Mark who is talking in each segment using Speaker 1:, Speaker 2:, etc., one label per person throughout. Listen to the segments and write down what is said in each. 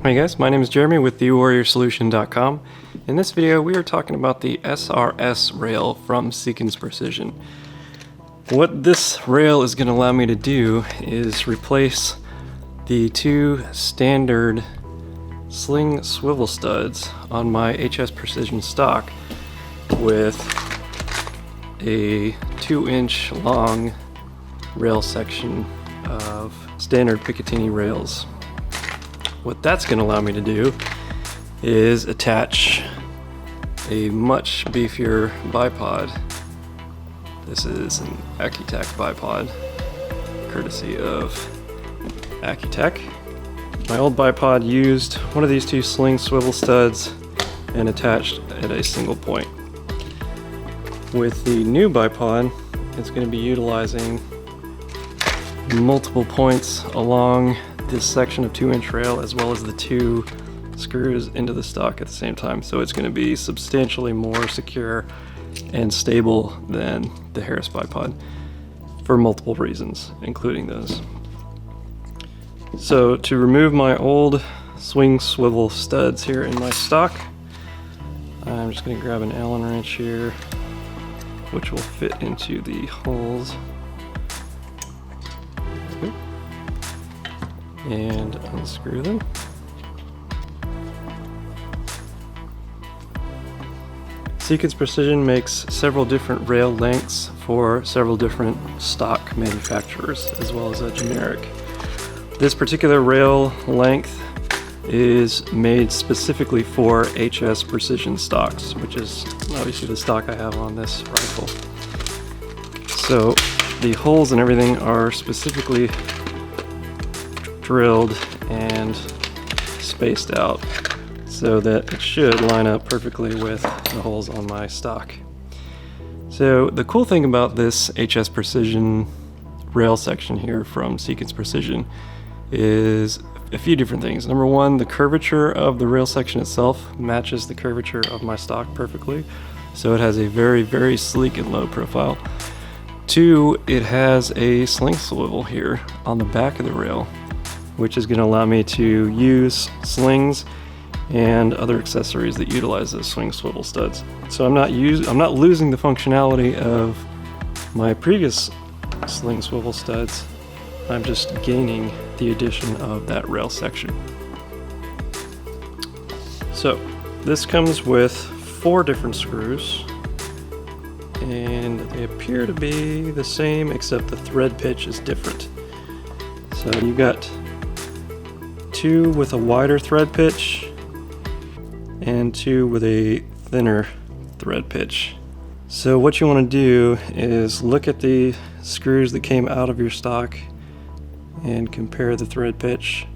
Speaker 1: Hi guys, my name is Jeremy with TheWarriorSolution.com. In this video we are talking about the SRS Rail from Seekins Precision. What this rail is going to allow me to do is replace the two standard Sling Swivel studs on my HS Precision stock with a 2-inch long rail section of standard Picatinny rails. What that's going to allow me to do is attach a much beefier bipod. This is an Accutech bipod, courtesy of Accutech. My old bipod used one of these two Sling Swivel studs and attached at a single point. With the new bipod, it's going to be utilizing multiple points along this section of 2-inch rail as well as the two screws into the stock at the same time, so it's going to be substantially more secure and stable than the Harris bipod for multiple reasons, including those. So to remove my old Sling Swivel studs here in my stock, I'm just going to grab an Allen wrench here which will fit into the holes and unscrew them. Seekins Precision makes several different rail lengths for several different stock manufacturers as well as a generic. This particular rail length is made specifically for HS Precision stocks, which is obviously the stock I have on this rifle. So the holes and everything are specifically drilled and spaced out so that it should line up perfectly with the holes on my stock. So the cool thing about this HS Precision rail section here from Seekins Precision is a few different things. Number one, the curvature of the rail section itself matches the curvature of my stock perfectly, so it has a very, very sleek and low profile. Two, it has a sling swivel here on the back of the rail, which is going to allow me to use slings and other accessories that utilize those sling swivel studs. So I'm not losing the functionality of my previous sling swivel studs. I'm just gaining the addition of that rail section. So this comes with 4 different screws, and they appear to be the same except the thread pitch is different. So you got 2 with a wider thread pitch and 2 with a thinner thread pitch. So what you want to do is look at the screws that came out of your stock and compare the thread pitch.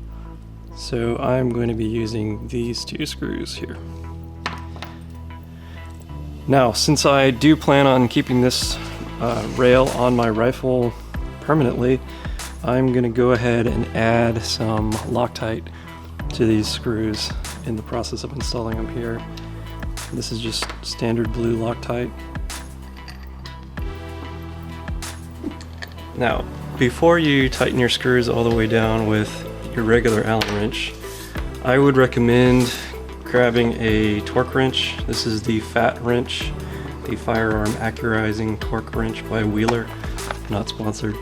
Speaker 1: So I'm going to be using these 2 screws here. Now, since I do plan on keeping this rail on my rifle permanently, I'm going to go ahead and add some Loctite to these screws in the process of installing them here. This is just standard blue Loctite. Now, before you tighten your screws all the way down with your regular Allen wrench, I would recommend grabbing a torque wrench. This is the Fat Wrench, the Firearm Accurizing Torque Wrench by Wheeler, not sponsored.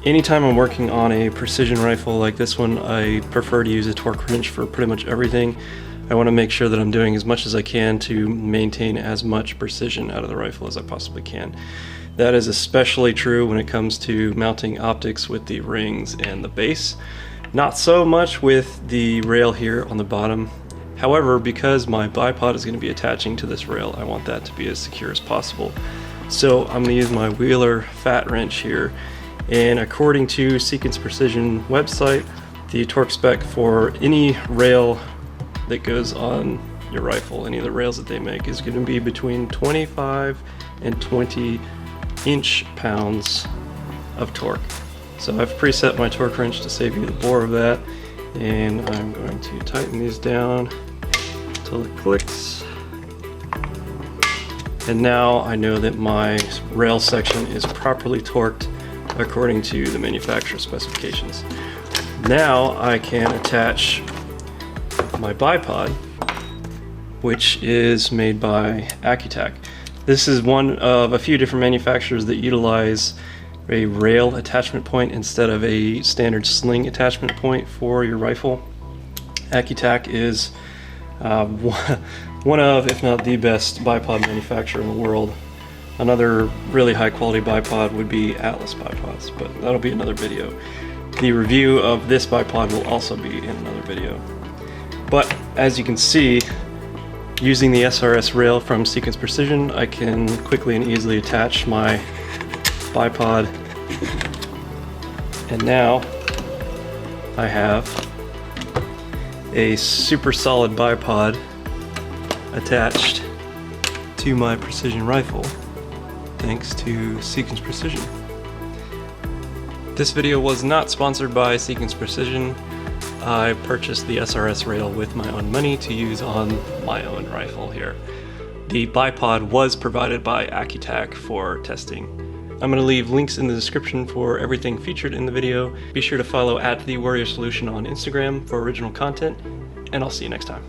Speaker 1: Anytime I'm working on a precision rifle like this one, I prefer to use a torque wrench for pretty much everything. I want to make sure that I'm doing as much as I can to maintain as much precision out of the rifle as I possibly can. That is especially true when it comes to mounting optics with the rings and the base. Not so much with the rail here on the bottom. However, because my bipod is going to be attaching to this rail, I want that to be as secure as possible. So I'm going to use my Wheeler Fat Wrench here. And according to Seekins Precision website, the torque spec for any rail that goes on your rifle, any of the rails that they make, is going to be between 25 and 20 inch-pounds of torque. So I've preset my torque wrench to save you the bore of that, and I'm going to tighten these down until it clicks. And now I know that my rail section is properly torqued according to the manufacturer specifications. Now I can attach my bipod, which is made by Accutac. This is one of a few different manufacturers that utilize a rail attachment point instead of a standard sling attachment point for your rifle. Accutac is one of, if not the best bipod manufacturer in the world. Another really high quality bipod would be Atlas bipods, but that'll be another video. The review of this bipod will also be in another video. But as you can see, using the SRS Rail from Seekins Precision, I can quickly and easily attach my bipod. And now I have a super solid bipod attached to my precision rifle, thanks to Seekins Precision. This video was not sponsored by Seekins Precision. I purchased the SRS Rail with my own money to use on my own rifle here. The bipod was provided by Accutac for testing. I'm going to leave links in the description for everything featured in the video. Be sure to follow @TheWarriorSolution on Instagram for original content, and I'll see you next time.